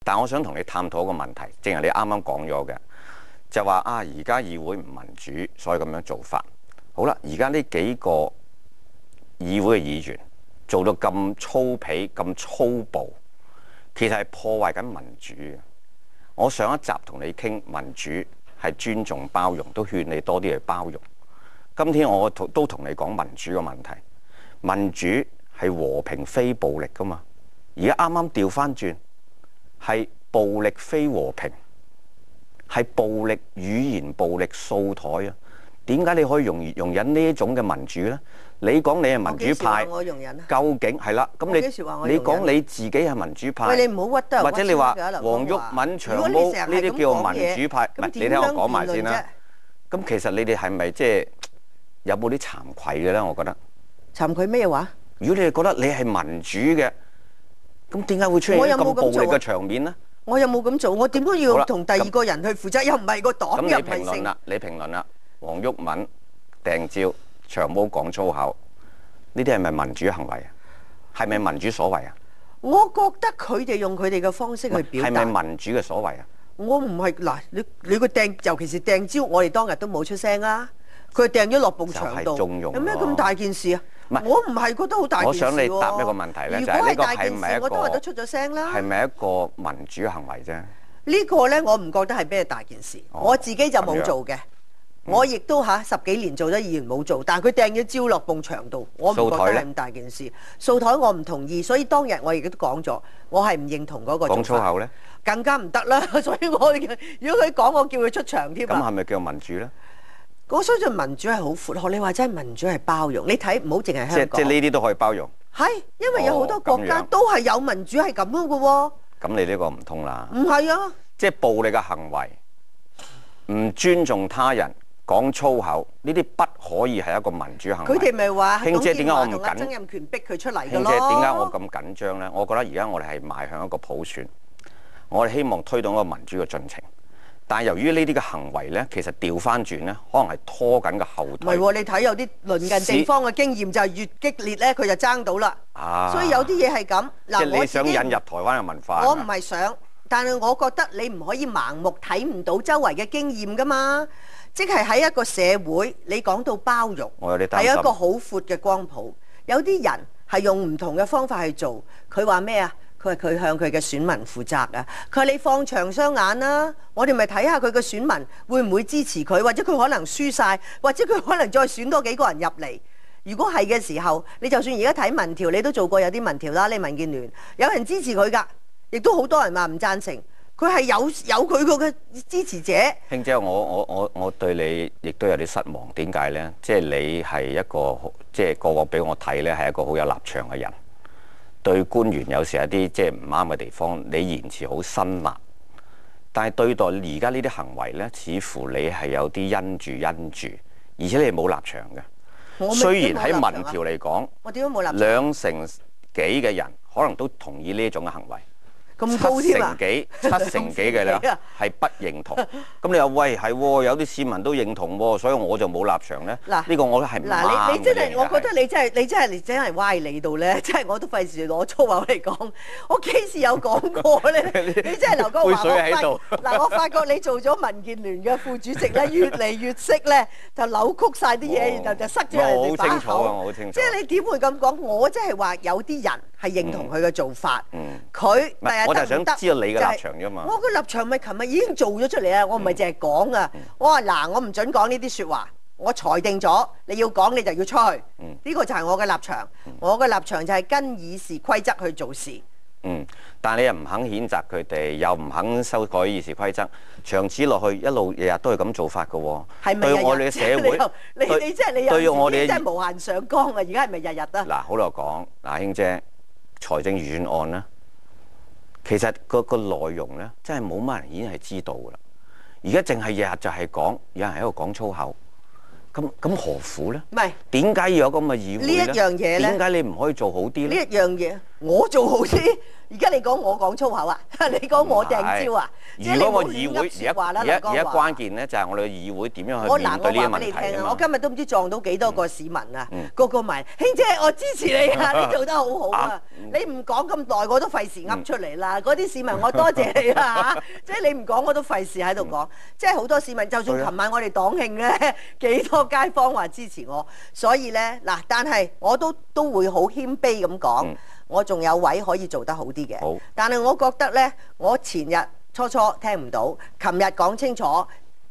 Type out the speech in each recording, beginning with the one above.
但係我想同你探討一個問題，正如你啱啱講咗嘅，就話啊，而家議會唔民主，所以咁樣做法。好啦，而家呢幾個議會嘅議員做到咁粗鄙、咁粗暴，其實係破壞緊民主嘅。我上一集同你傾民主係尊重包容，都勸你多啲去包容。今天我都同你講民主嘅問題，民主係和平非暴力噶嘛。而家啱啱調翻轉，係暴力非和平，係暴力語言暴力掃台啊！點解你可以容忍呢一種嘅民主呢？你講你係民主派，我容忍啊，究竟係啦？咁你講你自己係民主派，喂，你唔好屈得，或者你話黃毓民、長毛呢啲叫民主派，唔係你聽我講埋先啦。咁其實你哋係咪即係有冇啲慚愧嘅咧？我覺得慚愧咩話？如果你哋覺得你係民主嘅，咁點解會出現咁暴力嘅場面呢？我有冇咁做？我點都要同第二個人去負責，又唔係個黨，又唔係成。你評論啦，黃毓民、掟蕉、長毛講粗口，呢啲係咪民主行為啊？係咪民主所為啊？我覺得佢哋用佢哋嘅方式去表達，係咪民主嘅所為啊？我唔係嗱，你個掟，尤其是掟蕉，我哋當日都冇出聲啊。佢掟咗落埲牆度，有咩咁大件事啊？我唔係覺得好大件事。我想你答一個問題咧，就係呢個係咪一個？我當日都出咗聲啦。係咪一個民主行為啫？呢個咧，我唔覺得係咩大件事。我自己就冇做嘅，我亦都10幾年做咗議員冇做，但係佢掟咗蕉落埲牆度，我唔覺得係咁大件事。掃台我唔同意，所以當日我亦都講咗，我係唔認同嗰個做法。講粗口咧，更加唔得啦。所以我如果佢講，我叫佢出場添。咁係咪叫民主咧？我相信民主係好闊，學你話真係民主係包容。你睇唔好淨係香港，即係呢啲都可以包容。係，因為有好多國家都係有民主係咁樣嘅喎。咁你呢個唔通啦？唔係啊，即係暴力嘅行為，唔尊重他人，講粗口，呢啲不可以係一個民主行為。佢哋咪話，卿姐點解我唔緊？曾蔭權逼佢出嚟嘅咯。卿姐點解我咁緊張咧？我覺得而家我哋係邁向一個普選，我哋希望推動一個民主嘅進程。但係由於呢啲嘅行為咧，其實調翻轉咧，可能係拖緊個後腿。唔係喎，你睇有啲鄰近地方嘅經驗就係越激烈咧，佢就爭到啦。所以有啲嘢係咁。即係你想引入台灣嘅文化？我唔係想，但係我覺得你唔可以盲目睇唔到周圍嘅經驗㗎嘛。即係喺一個社會，你講到包容，係一個好闊嘅光譜。有啲人係用唔同嘅方法去做。佢話咩啊？佢話佢向佢嘅選民負責啊！佢話你放長雙眼啦，我哋咪睇下佢嘅選民會唔會支持佢，或者佢可能輸晒，或者佢可能再選多幾個人入嚟。如果係嘅時候，你就算而家睇民調，你都做過有啲民調啦。你民建聯有人支持佢㗎，亦都好多人話唔贊成。佢係有佢個嘅支持者。卿姐，我對你亦都有啲失望。點解呢？即係你係一個即係個俾我睇呢，係一個好有立場嘅人。對官員有時有啲即係唔啱嘅地方，你言辭好辛辣，但係對待而家呢啲行為呢，似乎你係有啲因住，而且你冇立場嘅。雖然喺民調嚟講，我點解冇立場？2成幾嘅人可能都同意呢一種嘅行為。咁高添啊！7成幾嘅咧係不認同。咁你話喂係喎，有啲市民都認同喎，所以我就冇立場咧。嗱，呢個我係唔啱嘅。你真係，我覺得你真係歪理到咧，真係我都費事攞粗口嚟講。我幾時有講過咧？你真係劉江華，嗱，我發覺你做咗民建聯嘅副主席咧，越嚟越識咧，就扭曲晒啲嘢，然後就塞咗人哋把口。我好清楚啊，我好清楚。即係你點會咁講？我即係話有啲人係認同佢嘅做法，佢我就係想知道你嘅立場啫嘛。我嘅立場咪琴日已經做咗出嚟啊！我唔係淨係講啊。我話嗱，我唔準講呢啲説話。我裁定咗，你要講你就要出去。呢個就係我嘅立場。我嘅立場就係跟議事規則去做事。但係你又唔肯譴責佢哋，又唔肯修改議事規則，長此落去一路日日都係咁做法嘅喎。係咪日日？對我哋嘅社會，你即係你有啲真係無限上綱啊！而家係咪日日啊？嗱，好嚟講，嗱，卿姐，財政預算案咧。其實個內容咧，真係冇乜人已經係知道噶啦。而家淨係日日就係講，有人喺度講粗口，咁何苦咧？唔係點解要有咁嘅議會咧？呢一樣嘢咧？點解你唔可以做好啲咧？呢一樣嘢，我做好啲。而家你講我講粗口啊？你講我掟招啊？如果個議會而家關鍵咧，就係我哋嘅議會點樣去面對呢啲問題啊嘛。我今日都唔知撞到幾多個市民啊，個個問兄姐，我支持你啊，你做得好好啊！你唔講咁耐，我都費事噏出嚟啦。嗰啲市民我多謝你啦嚇，即係你唔講我都費事喺度講。即係好多市民，就算琴晚我哋黨慶咧，幾多街坊話支持我，所以咧嗱，但係我都會好謙卑咁講。我仲有位可以做得好啲嘅，但係我覺得呢，我前日初聽唔到，琴日講清楚，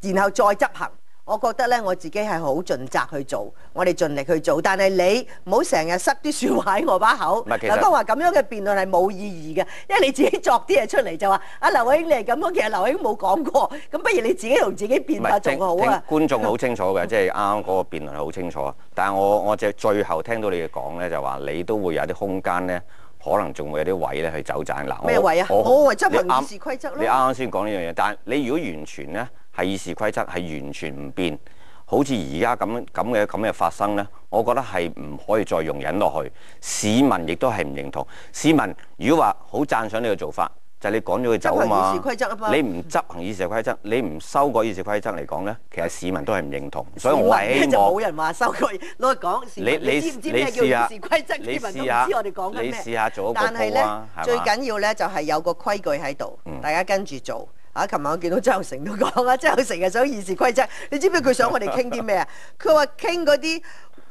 然後再執行。我覺得呢，我自己係好盡責去做，我哋盡力去做。但係你唔好成日塞啲説話喺我把口。劉江華咁樣嘅辯論係冇意義嘅，因為你自己作啲嘢出嚟就話啊，劉慧卿你係咁樣，其實劉慧卿冇講過，咁不如你自己同自己辯下仲好啊。觀眾好清楚嘅，即係啱啱嗰個辯論係好清楚。但係我就最後聽到你哋講呢，就話你都會有啲空間呢。可能仲會有啲位咧去走盞嗱，咩位啊？我為執行議事規則咯。你啱啱先講呢樣嘢，但係你如果完全咧係議事規則係完全唔變，好似而家咁嘅發生咧，我覺得係唔可以再容忍落去。市民亦都係唔認同。市民如果話好讚賞你嘅做法，就係你趕咗佢走啊嘛。議事規則啊嘛。你唔執行議事規則，你唔修改議事規則嚟講咧，其實市民都係唔認同。所以我係希望就冇人話修改，攞嚟講。你知唔知咩叫議事規則？你市民都唔知我哋講緊咩。你試下做一個但係咧，最緊要咧就係有個規矩喺度，大家跟住做。啊！琴晚我見到周成都講啦，周成係想議事規則，你知唔知佢想我哋傾啲咩啊？佢話傾嗰啲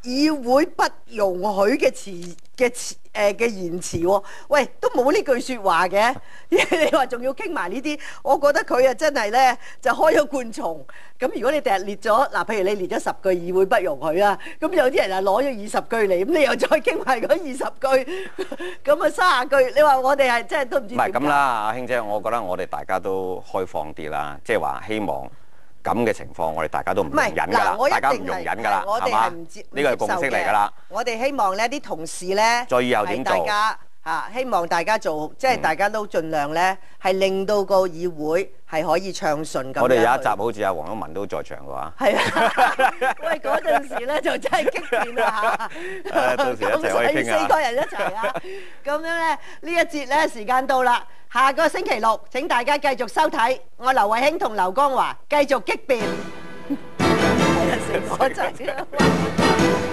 議會不容許嘅言辭喎，喂，都冇呢句説話嘅，你話仲要傾埋呢啲，我覺得佢啊真係咧就開咗罐蟲。咁如果你第日列咗嗱，譬如你列咗10句議會不容許啊，咁有啲人啊攞咗20句嚟，咁你又再傾埋嗰20句，咁啊30句，你話我哋係真係都唔知點解。唔係咁啦，阿卿姐，我覺得我哋大家都開放啲啦，即係話希望。咁嘅情況，我哋大家都唔容忍㗎啦，大家唔容忍㗎啦，係嘛？呢個係共識嚟㗎啦。我哋希望呢啲同事咧，再以後點做？大家希望大家做，即係大家都盡量咧，係令到個議會係可以暢順咁。我哋有一集好似阿黃毓民都在場嘅話，係啊，喂，嗰陣時咧就真係激戰啦嚇，到時一齊可以傾啊， 4個人一齊啊，咁樣咧呢一節咧時間到啦。下個星期六請大家繼續收睇我劉慧卿同劉江華繼續激辯，係啊，成個仔。